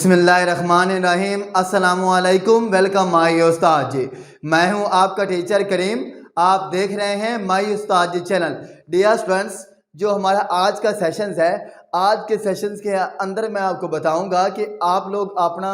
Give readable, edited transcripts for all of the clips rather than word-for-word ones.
बिस्मिल्लाहिर्रहमानिर्रहीम अस्सलामुअलैकुम। Welcome my उस्ताद जी। मैं हूं आपका टीचर करीम। आप देख रहे हैं माई उस्ताद जी चैनल। डियर स्टूडेंट्स, जो हमारा आज का सेशंस है, आज के सेशंस के अंदर मैं आपको बताऊंगा कि आप लोग अपना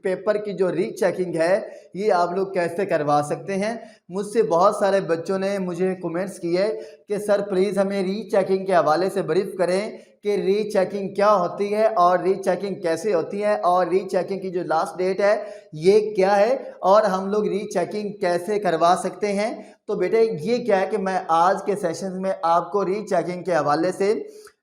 पेपर की जो रीचेकिंग है ये आप लोग कैसे करवा सकते हैं। मुझसे बहुत सारे बच्चों ने मुझे कमेंट्स किए कि सर प्लीज़ हमें रीचेकिंग के हवाले से ब्रीफ करें कि रीचेकिंग क्या होती है और रीचेकिंग कैसे होती है और रीचेकिंग की जो लास्ट डेट है ये क्या है और हम लोग रीचेकिंग कैसे करवा सकते हैं। तो बेटे ये क्या है कि मैं आज के सेशन में आपको रीचेकिंग के हवाले से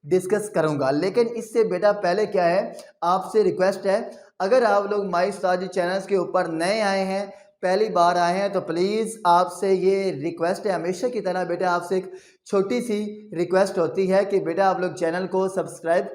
डिस्कस करूंगा, लेकिन इससे बेटा पहले क्या है, आपसे रिक्वेस्ट है, अगर आप लोग माई उस्ताद जी चैनल्स के ऊपर नए आए हैं, पहली बार आए हैं, तो प्लीज़ आपसे ये रिक्वेस्ट है, हमेशा की तरह बेटा आपसे एक छोटी सी रिक्वेस्ट होती है कि बेटा आप लोग चैनल को सब्सक्राइब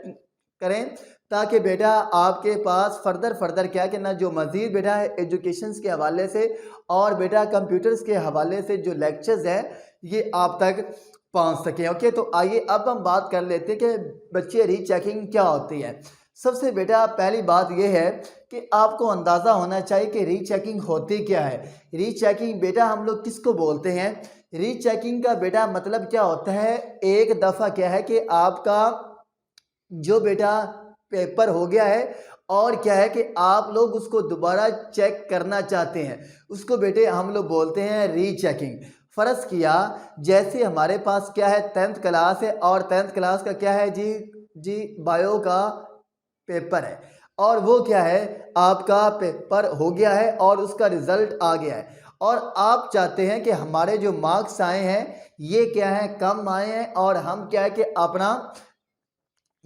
करें ताकि बेटा आपके पास फर्दर क्या कि ना जो मज़ीद बेटा है एजुकेशंस के हवाले से और बेटा कंप्यूटर्स के हवाले से जो लेक्चर्स हैं ये आप तक पहुंच सकें। ओके, तो आइए अब हम बात कर लेते हैं कि बच्चे रीचेकिंग क्या होती है। सबसे बेटा पहली बात यह है कि आपको अंदाज़ा होना चाहिए कि रीचेकिंग होती क्या है। रीचेकिंग बेटा हम लोग किसको बोलते हैं? रीचेकिंग का बेटा मतलब क्या होता है, एक दफ़ा क्या है कि आपका जो बेटा पेपर हो गया है और क्या है कि आप लोग उसको दोबारा चेक करना चाहते हैं, उसको बेटे हम लोग बोलते हैं रीचेकिंग। फ़र्ज़ किया जैसे हमारे पास क्या है 10th क्लास है और 10th क्लास का क्या है जी बायो का पेपर है और वो क्या है आपका पेपर हो गया है और उसका रिज़ल्ट आ गया है और आप चाहते हैं कि हमारे जो मार्क्स आए हैं ये क्या है कम आए हैं और हम क्या है कि अपना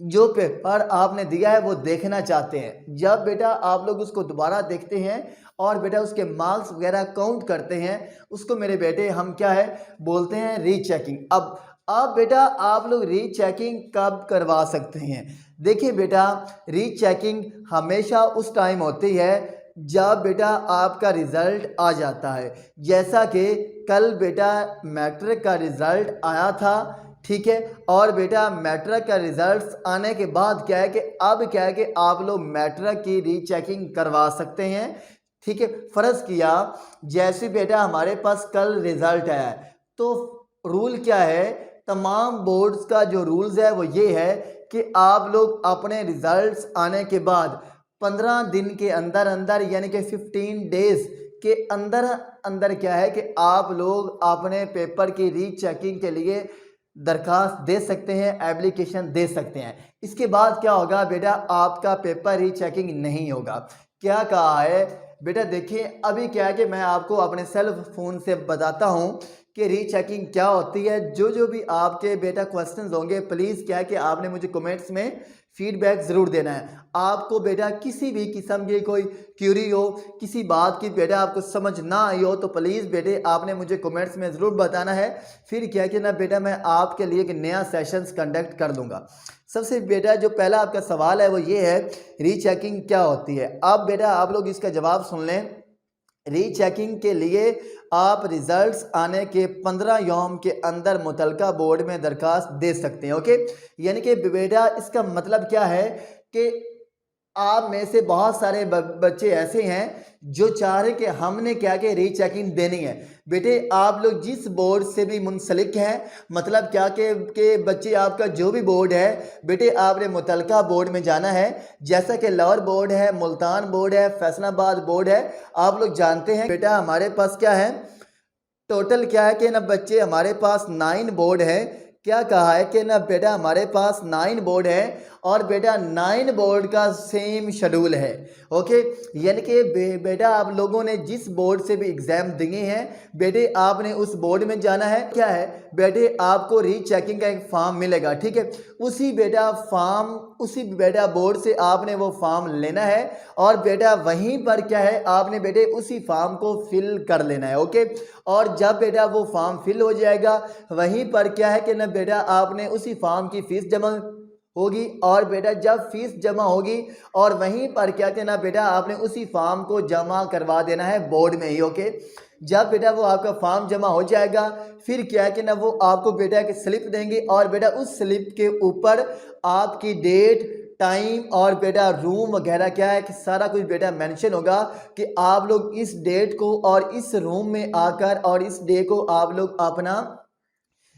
जो पेपर आपने दिया है वो देखना चाहते हैं। जब बेटा आप लोग उसको दोबारा देखते हैं और बेटा उसके मार्क्स वगैरह काउंट करते हैं, उसको मेरे बेटे हम क्या है बोलते हैं रीचेकिंग। अब बेटा आप लोग रीचेकिंग कब करवा सकते हैं? देखिए बेटा रीचेकिंग हमेशा उस टाइम होती है जब बेटा आपका रिज़ल्ट आ जाता है। जैसा कि कल बेटा मैट्रिक का रिज़ल्ट आया था, ठीक है, और बेटा मैट्रिक का रिजल्ट्स आने के बाद क्या है कि अब क्या है कि आप लोग मैट्रिक की रीचेकिंग करवा सकते हैं। ठीक है, फ़र्ज़ किया जैसे बेटा हमारे पास कल रिज़ल्ट आया तो रूल क्या है, तमाम बोर्ड्स का जो रूल्स है वो ये है कि आप लोग अपने रिज़ल्ट्स आने के बाद 15 दिन के अंदर अंदर यानी कि 15 डेज़ के अंदर अंदर क्या है कि आप लोग अपने पेपर की रीचेकिंग के लिए दरखास्त दे सकते हैं, एप्लीकेशन दे सकते हैं। इसके बाद क्या होगा बेटा, आपका पेपर रीचेकिंग नहीं होगा। क्या कहा है बेटा, देखिए अभी क्या है कि मैं आपको अपने सेल्फ फ़ोन से बताता हूं कि रीचेकिंग क्या होती है। जो भी आपके बेटा क्वेश्चंस होंगे प्लीज़ क्या है कि आपने मुझे कमेंट्स में फीडबैक ज़रूर देना है। आपको बेटा किसी भी किस्म की कोई क्यूरी हो, किसी बात की बेटा आपको समझ ना आई हो तो प्लीज़ बेटे आपने मुझे कमेंट्स में ज़रूर बताना है। फिर क्या कि ना बेटा मैं आपके लिए एक नया सेशंस कंडक्ट कर दूंगा। सबसे बेटा जो पहला आपका सवाल है वो ये है, रीचेकिंग क्या होती है। अब बेटा आप लोग इसका जवाब सुन लें। रीचेकिंग के लिए आप रिजल्ट्स आने के 15 यौम के अंदर मुतलका बोर्ड में दरखास्त दे सकते हैं। ओके, यानी कि बेटा इसका मतलब क्या है कि आप में से बहुत सारे बच्चे ऐसे हैं जो चाह रहे कि हमने क्या कि रीचेकिंग देनी है। बेटे आप लोग जिस बोर्ड से भी मुंसलिक हैं, मतलब क्या कि बच्चे आपका जो भी बोर्ड है बेटे आपने मुतलका बोर्ड में जाना है। जैसा कि लाहौर बोर्ड है, मुल्तान बोर्ड है, फैसलाबाद बोर्ड है, आप लोग जानते हैं बेटा हमारे पास क्या है टोटल क्या है कि ना बच्चे हमारे पास 9 बोर्ड है। क्या कहा है कि ना बेटा हमारे पास 9 बोर्ड है और बेटा 9 बोर्ड का सेम शेड्यूल है। ओके, यानी कि बेटा आप लोगों ने जिस बोर्ड से भी एग्ज़ाम दिए हैं बेटे आपने उस बोर्ड में जाना है। क्या है बेटे आपको रीचेकिंग का एक फॉर्म मिलेगा, ठीक है, उसी बेटा बोर्ड से आपने वो फॉर्म लेना है और बेटा वहीं पर क्या है आपने बेटे उसी फॉर्म को फिल कर लेना है। ओके, और जब बेटा वो फॉर्म फिल हो जाएगा वहीं पर क्या है कि ना बेटा आपने उसी फॉर्म की फ़ीस जमा होगी और बेटा जब फीस जमा होगी और वहीं पर क्या कहना बेटा आपने उसी फॉर्म को जमा करवा देना है बोर्ड में ही। ओके, जब बेटा वो आपका फॉर्म जमा हो जाएगा फिर क्या है कि ना वो आपको बेटा की स्लिप देंगे और बेटा उस स्लिप के ऊपर आपकी डेट, टाइम और बेटा रूम वगैरह क्या है कि सारा कुछ बेटा मेंशन होगा कि आप लोग इस डेट को और इस रूम में आकर और इस डे को आप लोग अपना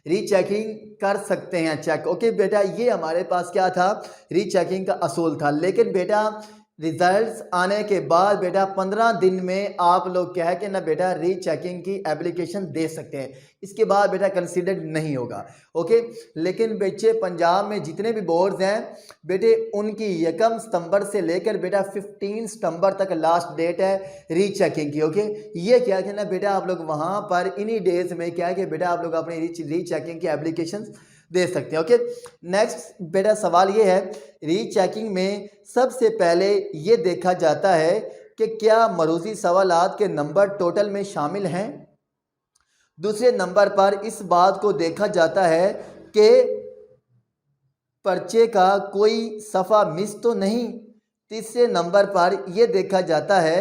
रीचेकिंग कर सकते हैं चेक। ओके बेटा, ये हमारे पास क्या था, रीचेकिंग का असूल था। लेकिन बेटा रिजल्ट्स आने के बाद बेटा 15 दिन में आप लोग क्या है कि ना बेटा रीचेकिंग की एप्लीकेशन दे सकते हैं, इसके बाद बेटा कंसीडर्ड नहीं होगा। ओके, लेकिन बच्चे पंजाब में जितने भी बोर्ड्स हैं बेटे उनकी 1 सितंबर से लेकर बेटा 15 सितंबर तक लास्ट डेट है रीचेकिंग की। ओके, ये क्या है ना बेटा आप लोग वहाँ पर इन्हीं डेज में क्या है कि बेटा आप लोग अपनी रीचेकिंग की एप्लीकेशन दे सकते हैं। ओके, नेक्स्ट बेटा सवाल ये है, रीचेकिंग में सबसे पहले ये देखा जाता है कि क्या मरूजी सवालात के नंबर टोटल में शामिल हैं। दूसरे नंबर पर इस बात को देखा जाता है कि पर्चे का कोई सफ़ा मिस तो नहीं। तीसरे नंबर पर यह देखा जाता है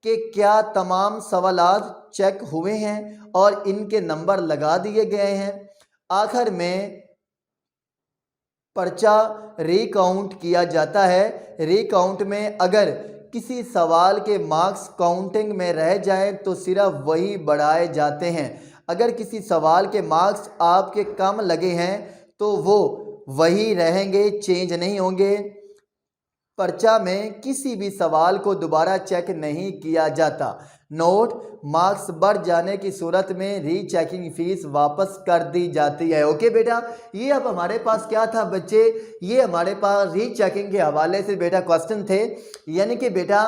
कि क्या तमाम सवालात चेक हुए हैं और इनके नंबर लगा दिए गए हैं। आखिर में पर्चा रिकाउंट किया जाता है। रिकाउंट में अगर किसी सवाल के मार्क्स काउंटिंग में रह जाएं तो सिर्फ वही बढ़ाए जाते हैं। अगर किसी सवाल के मार्क्स आपके कम लगे हैं तो वो वही रहेंगे, चेंज नहीं होंगे। पर्चा में किसी भी सवाल को दोबारा चेक नहीं किया जाता। नोट, मार्क्स बढ़ जाने की सूरत में रीचेकिंग फीस वापस कर दी जाती है। ओके बेटा, ये अब हमारे पास क्या था बच्चे, ये हमारे पास रीचेकिंग के हवाले से बेटा क्वेश्चन थे। यानी कि बेटा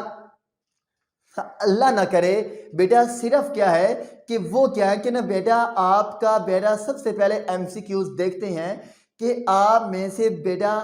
अल्लाह ना करे बेटा सिर्फ क्या है कि वो क्या है कि ना बेटा आपका बेटा सबसे पहले एमसीक्यूज देखते हैं कि आप में से बेटा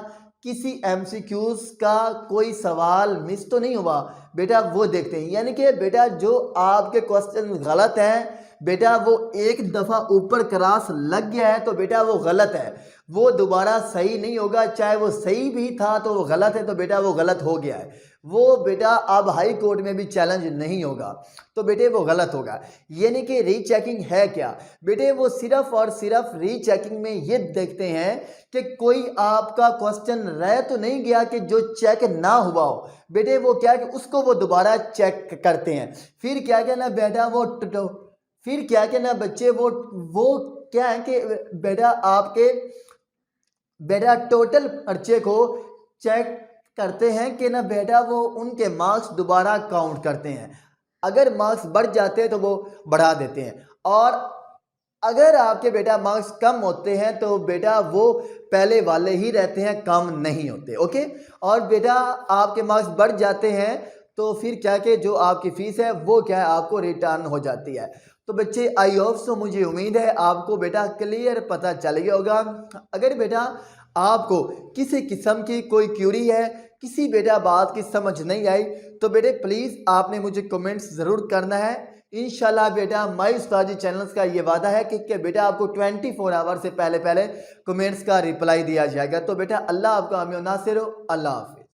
किसी एमसीक्यूज का कोई सवाल मिस तो नहीं हुआ, बेटा वो देखते हैं। यानी कि बेटा जो आपके क्वेश्चन गलत हैं बेटा वो एक दफ़ा ऊपर क्रॉस लग गया है तो बेटा वो गलत है, वो दोबारा सही नहीं होगा। चाहे वो सही भी था तो वो गलत है तो बेटा वो गलत हो गया है, वो बेटा अब हाई कोर्ट में भी चैलेंज नहीं होगा तो बेटे वो गलत होगा। यानी कि रीचेकिंग है क्या बेटे, वो सिर्फ और सिर्फ रीचेकिंग में ये देखते हैं कि कोई आपका क्वेश्चन रह तो नहीं गया कि जो चेक ना हुआ हो। बेटे वो क्या कि उसको वो दोबारा चेक करते हैं। फिर क्या क्या ना बेटा वो फिर क्या क्या ना बच्चे वो क्या है कि बेटा आपके बेटा टोटल पर्चे को चेक करते हैं कि ना बेटा वो उनके मार्क्स दोबारा काउंट करते हैं। अगर मार्क्स बढ़ जाते हैं तो वो बढ़ा देते हैं और अगर आपके बेटा मार्क्स कम होते हैं तो बेटा वो पहले वाले ही रहते हैं, कम नहीं होते। ओके, और बेटा आपके मार्क्स बढ़ जाते हैं तो फिर क्या कि जो आपकी फ़ीस है वो क्या है आपको रिटर्न हो जाती है। तो बच्चे आई होप सो, मुझे उम्मीद है आपको बेटा क्लियर पता चल गया होगा। अगर बेटा आपको किसी किस्म की कोई क्यूरी है, किसी बेटा बात की समझ नहीं आई तो बेटे प्लीज़ आपने मुझे कमेंट्स ज़रूर करना है। इंशाल्लाह बेटा माय उस्ताद जी चैनल्स का ये वादा है कि बेटा आपको 24 आवर से पहले कमेंट्स का रिप्लाई दिया जाएगा। तो बेटा अल्लाह आपका हामी नासिर हो। अल्लाह हाफ़िज़।